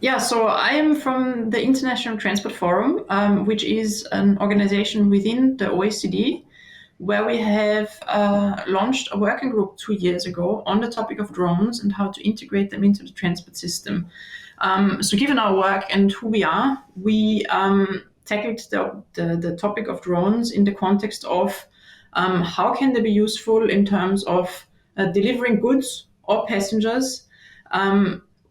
Yeah, so I am from the International Transport Forum, which is an organization within the OECD, where we have launched a working group 2 years ago on the topic of drones and how to integrate them into the transport system. So given our work and who we are, we tackled the topic of drones in the context of how can they be useful in terms of delivering goods or passengers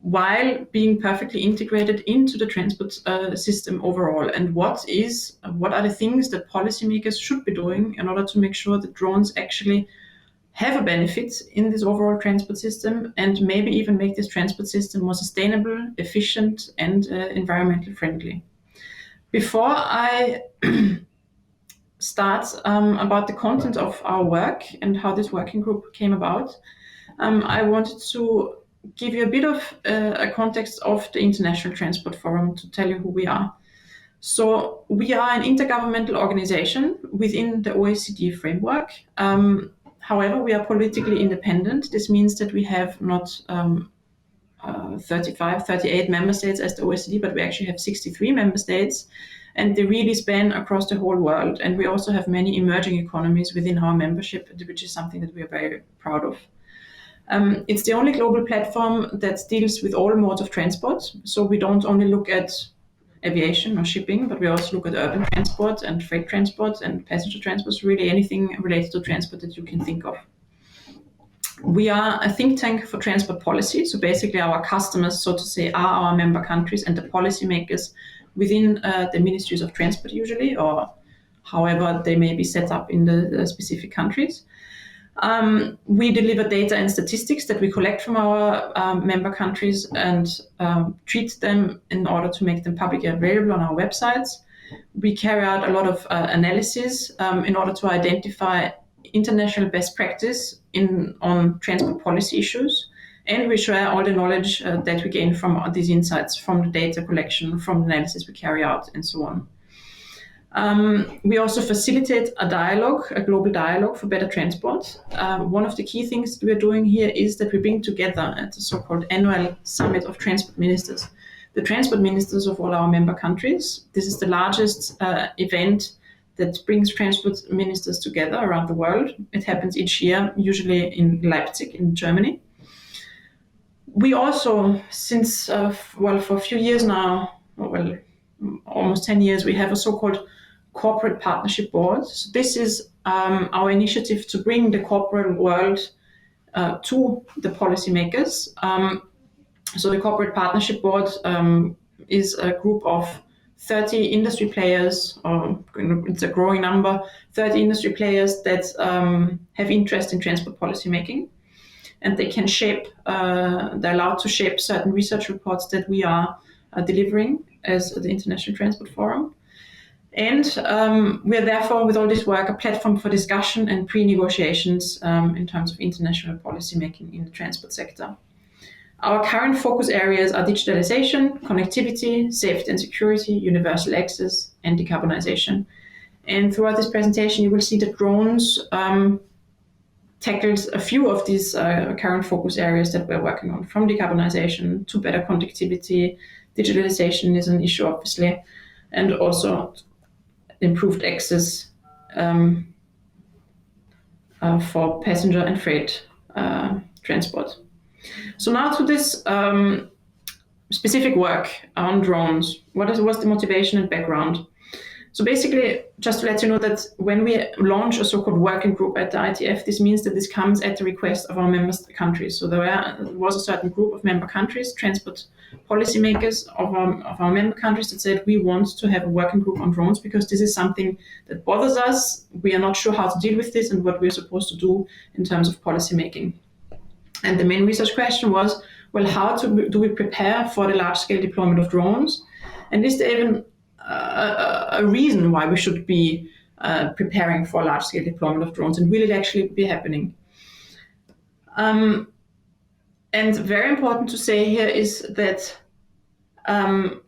while being perfectly integrated into the transport system overall, and what are the things that policymakers should be doing in order to make sure that drones actually have a benefit in this overall transport system, and maybe even make this transport system more sustainable, efficient, and environmentally friendly. Before I start about the content of our work and how this working group came about, I wanted to give you a bit of a context of the International Transport Forum to tell you who we are. So we are an intergovernmental organization within the OECD framework. However, we are politically independent. This means that we have not 38 member states as the OECD, but we actually have 63 member states, and they really span across the whole world. And we also have many emerging economies within our membership, which is something that we are very proud of. It's the only global platform that deals with all modes of transport. So we don't only look at aviation or shipping, but we also look at urban transport and freight transport and passenger transport, really anything related to transport that you can think of. We are a think tank for transport policy. So basically our customers, so to say, are our member countries and the policymakers within the ministries of transport usually, or however they may be set up in the specific countries. We deliver data and statistics that we collect from our member countries and treat them in order to make them publicly available on our websites. We carry out a lot of analysis in order to identify international best practice on transport policy issues. And we share all the knowledge that we gain from these insights, from the data collection, from the analysis we carry out, and so on. We also facilitate a global dialogue for better transport. One of the key things we're doing here is that we bring together at the so-called annual summit of transport ministers, the transport ministers of all our member countries. This is the largest event that brings transport ministers together around the world. It happens each year, usually in Leipzig in Germany. We also, since, for a few years now, almost 10 years, we have a so-called corporate partnership board. So this is our initiative to bring the corporate world to the policymakers. So the corporate partnership board is a group of 30 industry players, or it's a growing number, 30 industry players that have interest in transport policy making. And they can they're allowed to shape certain research reports that we are delivering as the International Transport Forum. And we are therefore, with all this work, a platform for discussion and pre-negotiations in terms of international policy making in the transport sector. Our current focus areas are digitalization, connectivity, safety and security, universal access, and decarbonization. And throughout this presentation, you will see that drones tackles a few of these current focus areas that we're working on, from decarbonization to better connectivity. Digitalization is an issue, obviously, and also improved access for passenger and freight transport. So now to this specific work on drones. What was the motivation and background? So basically, just to let you know that when we launch a so-called working group at the ITF, this means that this comes at the request of our member countries. So there was a certain group of member countries, transport policymakers of our member countries, that said we want to have a working group on drones because this is something that bothers us. We are not sure how to deal with this and what we're supposed to do in terms of policy making. And the main research question was, well, how do we prepare for the large-scale deployment of drones? And is there even a reason why we should be preparing for a large-scale deployment of drones, and will it actually be happening? And very important to say here is that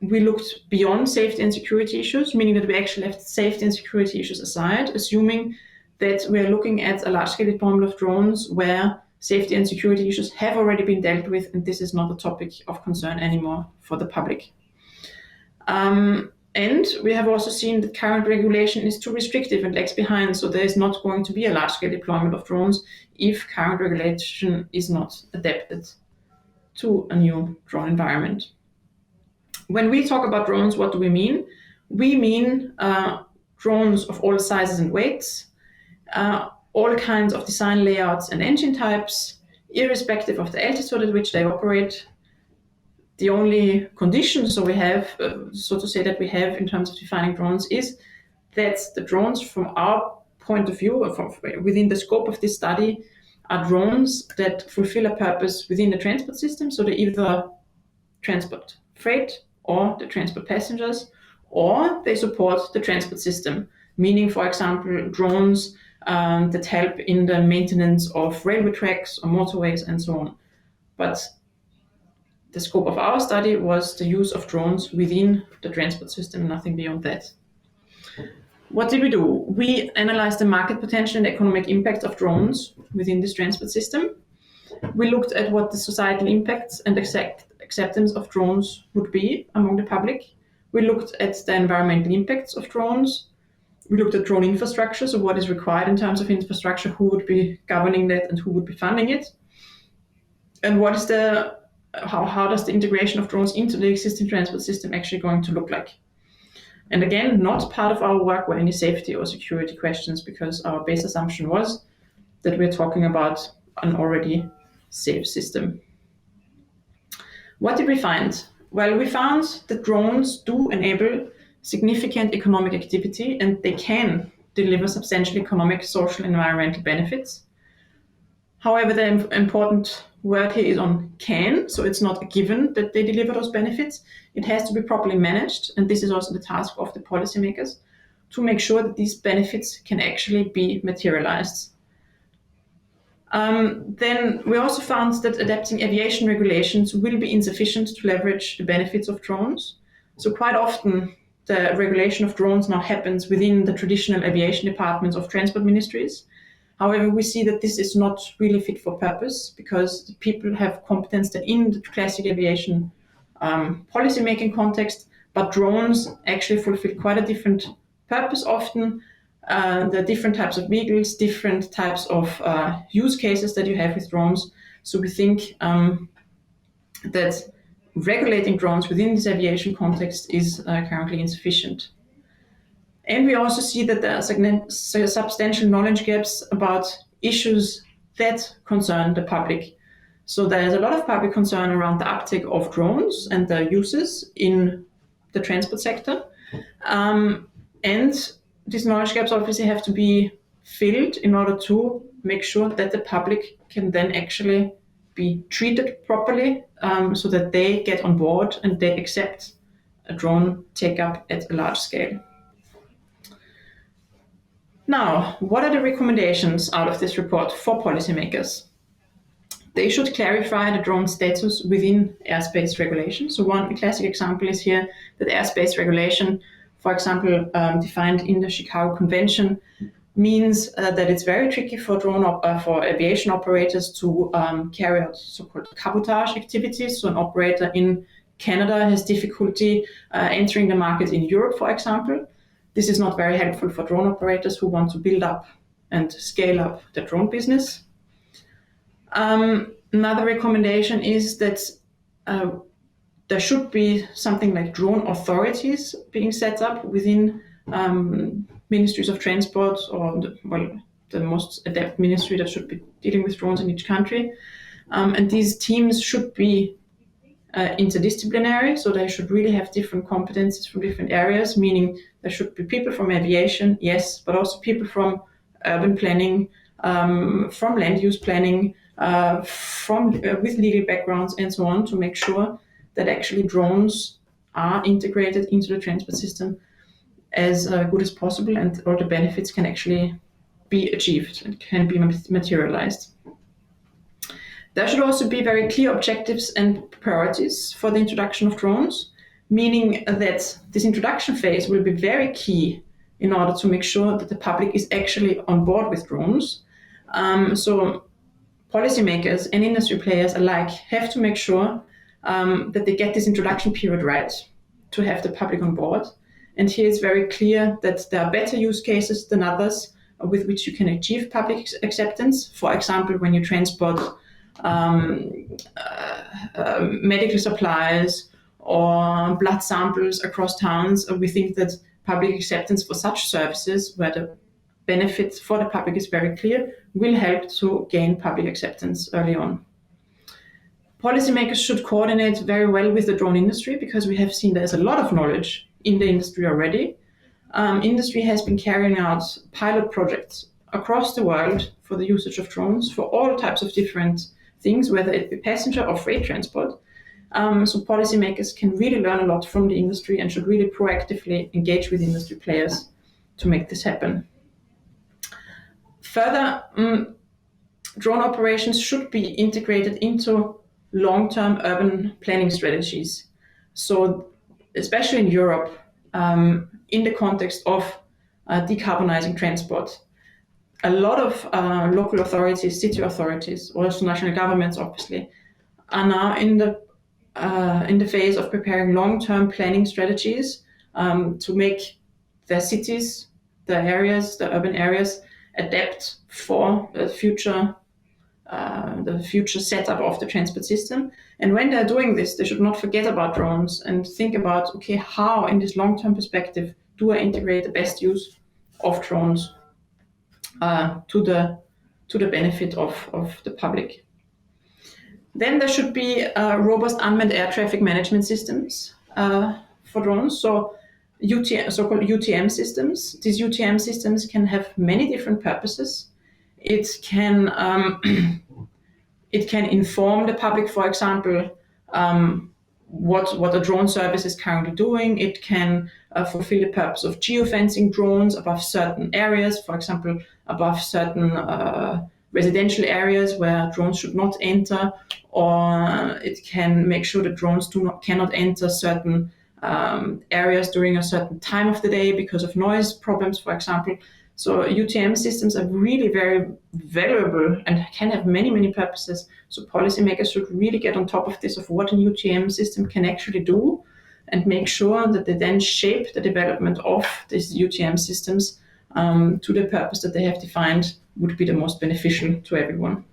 we looked beyond safety and security issues, meaning that we actually left safety and security issues aside, assuming that we're looking at a large-scale deployment of drones where safety and security issues have already been dealt with, and this is not a topic of concern anymore for the public. And we have also seen that current regulation is too restrictive and lags behind, so there is not going to be a large-scale deployment of drones if current regulation is not adapted to a new drone environment. When we talk about drones, what do we mean? We mean drones of all sizes and weights, all kinds of design layouts and engine types, irrespective of the altitude at which they operate. The only condition so we have, so to say, that we have in terms of defining drones is that the drones, from our point of view, within the scope of this study, are drones that fulfill a purpose within the transport system. So they either transport freight or they transport passengers, or they support the transport system, meaning, for example, drones that help in the maintenance of railway tracks or motorways and so on. But the scope of our study was the use of drones within the transport system, nothing beyond that. What did we do? We analyzed the market potential and economic impact of drones within this transport system. We looked at what the societal impacts and acceptance of drones would be among the public. We looked at the environmental impacts of drones. We looked at drone infrastructure, so what is required in terms of infrastructure, who would be governing that and who would be funding it. And what is how does the integration of drones into the existing transport system actually going to look like? And again, not part of our work were any safety or security questions, because our base assumption was that we're talking about an already safe system. What did we find? Well, we found that drones do enable significant economic activity, and they can deliver substantial economic, social, and environmental benefits. However, the important word here is on can, so it's not a given that they deliver those benefits. It has to be properly managed, and this is also the task of the policymakers, to make sure that these benefits can actually be materialized. Then we also found that adapting aviation regulations will be insufficient to leverage the benefits of drones. So quite often the regulation of drones now happens within the traditional aviation departments of transport ministries. However, we see that this is not really fit for purpose, because the people have competence in the classic aviation policy-making context, but drones actually fulfill quite a different purpose often. There are different types of vehicles, different types of use cases that you have with drones. So we think that regulating drones within this aviation context is currently insufficient. And we also see that there are substantial knowledge gaps about issues that concern the public. So there's a lot of public concern around the uptake of drones and their uses in the transport sector. And these knowledge gaps obviously have to be filled in order to make sure that the public can then actually be treated properly, so that they get on board and they accept a drone take-up at a large scale. Now, what are the recommendations out of this report for policymakers? They should clarify the drone status within airspace regulation. So one classic example is here that airspace regulation, for example, defined in the Chicago Convention, means that it's very tricky for for aviation operators to carry out so-called cabotage activities. So an operator in Canada has difficulty entering the market in Europe, for example. This is not very helpful for drone operators who want to build up and scale up the drone business. Another recommendation is that there should be something like drone authorities being set up within ministries of transport, or the most adept ministry that should be dealing with drones in each country. And these teams should be interdisciplinary, so they should really have different competencies from different areas, meaning there should be people from aviation, yes, but also people from urban planning, from land use planning, with legal backgrounds and so on, to make sure that actually drones are integrated into the transport system as good as possible, and all the benefits can actually be achieved and can be materialized. There should also be very clear objectives and priorities for the introduction of drones, meaning that this introduction phase will be very key in order to make sure that the public is actually on board with drones. So policymakers and industry players alike have to make sure that they get this introduction period right to have the public on board. And here it's very clear that there are better use cases than others with which you can achieve public acceptance. For example, when you transport medical supplies or blood samples across towns, we think that public acceptance for such services, where the benefit for the public is very clear, will help to gain public acceptance early on. Policymakers should coordinate very well with the drone industry, because we have seen there's a lot of knowledge in the industry already. Industry has been carrying out pilot projects across the world for the usage of drones for all types of different things, whether it be passenger or freight transport. So policymakers can really learn a lot from the industry and should really proactively engage with industry players to make this happen. Further, drone operations should be integrated into long-term urban planning strategies. So especially in Europe, in the context of decarbonizing transport, a lot of local authorities, city authorities, also national governments, obviously, are now in the phase of preparing long-term planning strategies to make their cities, the areas, the urban areas, adapt for the future setup of the transport system. And when they're doing this, they should not forget about drones and think about, okay, how in this long-term perspective do I integrate the best use of drones to the benefit of the public. Then there should be robust unmanned air traffic management systems for drones, so so-called UTM systems. These UTM systems can have many different purposes. It can inform the public, for example, what a drone service is currently doing. It can fulfill the purpose of geofencing drones above certain areas, for example, above certain residential areas where drones should not enter, or it can make sure that drones cannot enter certain areas during a certain time of the day because of noise problems, for example. So UTM systems are really very valuable and can have many, many purposes. So policymakers should really get on top of this, of what a UTM system can actually do, and make sure that they then shape the development of these UTM systems to the purpose that they have defined would be the most beneficial to everyone.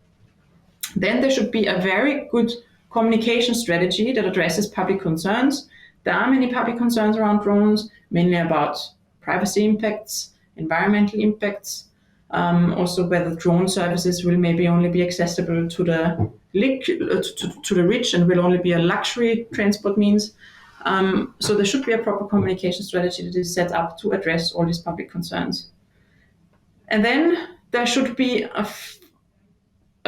Then there should be a very good communication strategy that addresses public concerns. There are many public concerns around drones, mainly about privacy impacts, environmental impacts, also whether drone services will maybe only be accessible to the rich and will only be a luxury transport means. So there should be a proper communication strategy that is set up to address all these public concerns. And then there should be a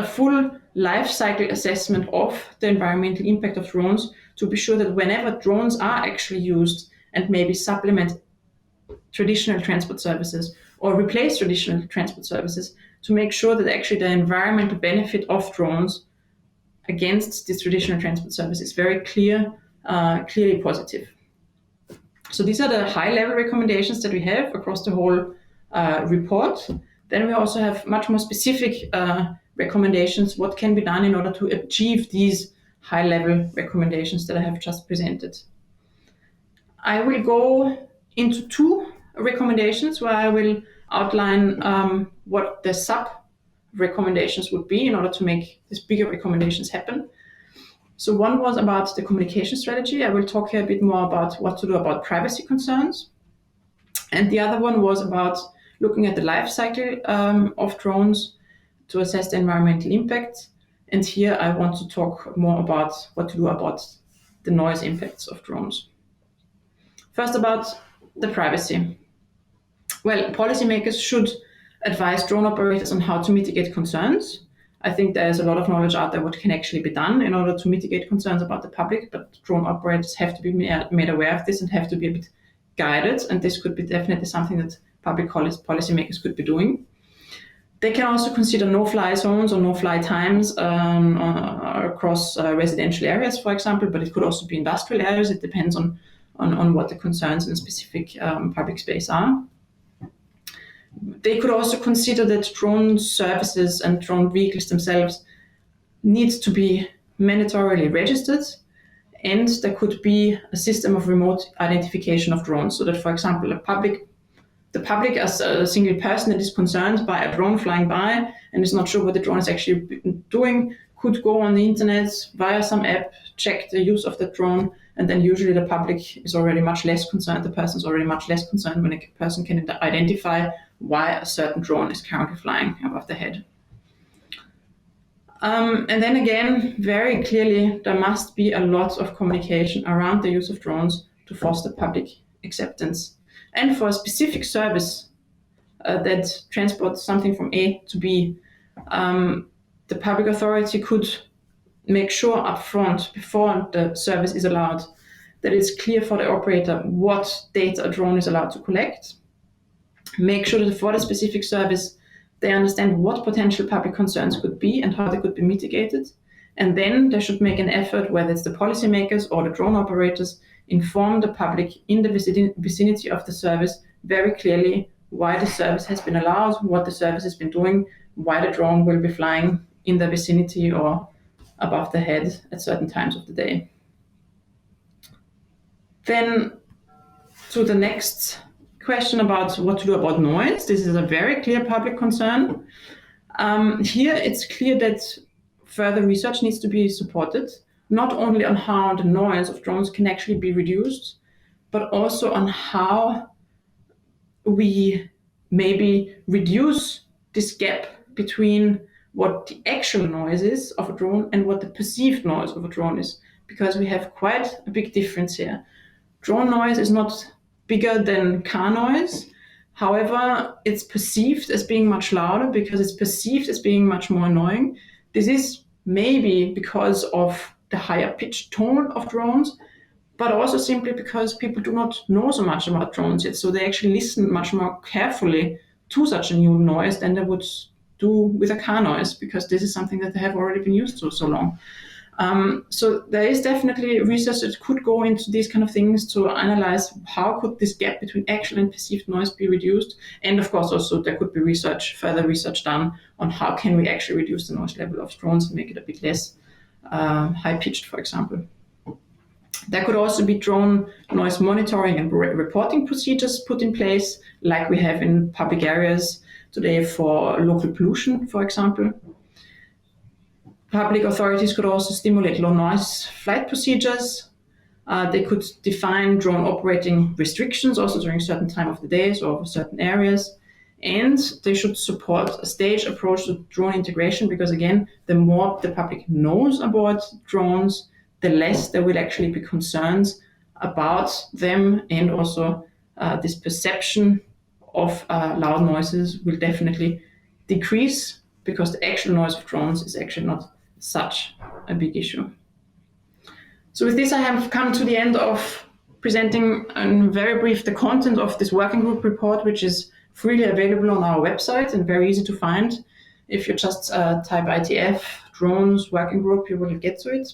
full life cycle assessment of the environmental impact of drones, to be sure that whenever drones are actually used and maybe supplement traditional transport services or replace traditional transport services, to make sure that actually the environmental benefit of drones against this traditional transport service is very clearly positive. So these are the high-level recommendations that we have across the whole report. Then we also have much more specific recommendations, what can be done in order to achieve these high-level recommendations that I have just presented. I will go into two recommendations where I will outline what the sub-recommendations would be in order to make these bigger recommendations happen. So one was about the communication strategy. I will talk here a bit more about what to do about privacy concerns. And the other one was about looking at the life cycle of drones to assess the environmental impact. And here I want to talk more about what to do about the noise impacts of drones. First, about the privacy. Well, policymakers should advise drone operators on how to mitigate concerns. I think there's a lot of knowledge out there what can actually be done in order to mitigate concerns about the public, but drone operators have to be made aware of this and have to be a bit guided, and this could be definitely something that public policymakers could be doing. They can also consider no-fly zones or no-fly times across residential areas, for example, but it could also be industrial areas. It depends on what the concerns in a specific public space are. They could also consider that drone services and drone vehicles themselves needs to be mandatorily registered, and there could be a system of remote identification of drones, so that, for example, the public as a single person that is concerned by a drone flying by and is not sure what the drone is actually doing could go on the internet via some app, check the use of the drone, and then usually the public is already much less concerned, the person is already much less concerned when a person can identify why a certain drone is currently flying above their head. And then again, very clearly, there must be a lot of communication around the use of drones to foster public acceptance. And for a specific service that transports something from A to B, the public authority could make sure upfront, before the service is allowed, that it's clear for the operator what data a drone is allowed to collect. Make sure that for the specific service, they understand what potential public concerns could be and how they could be mitigated. And then they should make an effort, whether it's the policymakers or the drone operators, inform the public in the vicinity of the service very clearly why the service has been allowed, what the service has been doing, why the drone will be flying in the vicinity or above the head at certain times of the day. Then to the next question about what to do about noise. This is a very clear public concern. Here it's clear that further research needs to be supported, not only on how the noise of drones can actually be reduced, but also on how we maybe reduce this gap between what the actual noise is of a drone and what the perceived noise of a drone is, because we have quite a big difference here. Drone noise is not bigger than car noise. However, it's perceived as being much louder because it's perceived as being much more annoying. This is maybe because of the higher pitched tone of drones, but also simply because people do not know so much about drones yet. So they actually listen much more carefully to such a new noise than they would do with a car noise, because this is something that they have already been used to so long. So there is definitely research that could go into these kind of things to analyze how could this gap between actual and perceived noise be reduced. And of course also there could be further research done on how can we actually reduce the noise level of drones and make it a bit less high-pitched, for example. There could also be drone noise monitoring and reporting procedures put in place, like we have in public areas today for local pollution, for example. Public authorities could also stimulate low noise flight procedures. They could define drone operating restrictions also during certain time of the days or over certain areas. And they should support a staged approach to drone integration, because again, the more the public knows about drones, the less there will actually be concerns about them, and also this perception of loud noises will definitely decrease, because the actual noise of drones is actually not such a big issue. So with this, I have come to the end of presenting in very brief the content of this working group report, which is freely available on our website and very easy to find. If you just type ITF drones working group, you will get to it.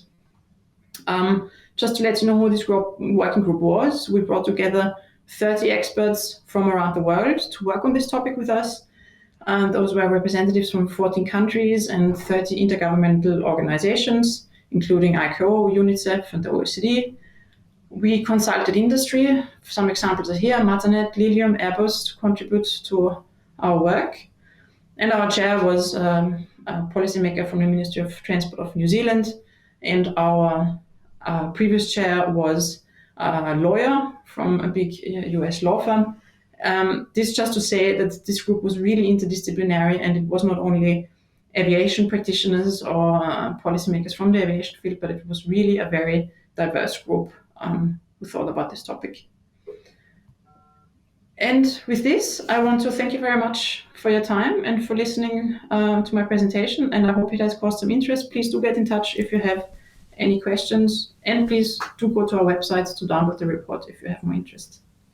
Just to let you know who this working group was, we brought together 30 experts from around the world to work on this topic with us. And those were representatives from 14 countries and 30 intergovernmental organizations, including ICAO, UNICEF, and the OECD. We consulted industry. Some examples are here: Matternet, Lilium, Airbus, to contribute to our work. And our chair was a policymaker from the Ministry of Transport of New Zealand, and our previous chair was a lawyer from a big US law firm. This just to say that this group was really interdisciplinary, and it was not only aviation practitioners or policymakers from the aviation field, but it was really a very diverse group who thought about this topic. And with this, I want to thank you very much for your time and for listening to my presentation, and I hope it has caused some interest. Please do get in touch if you have any questions, and please do go to our website to download the report if you have more interest.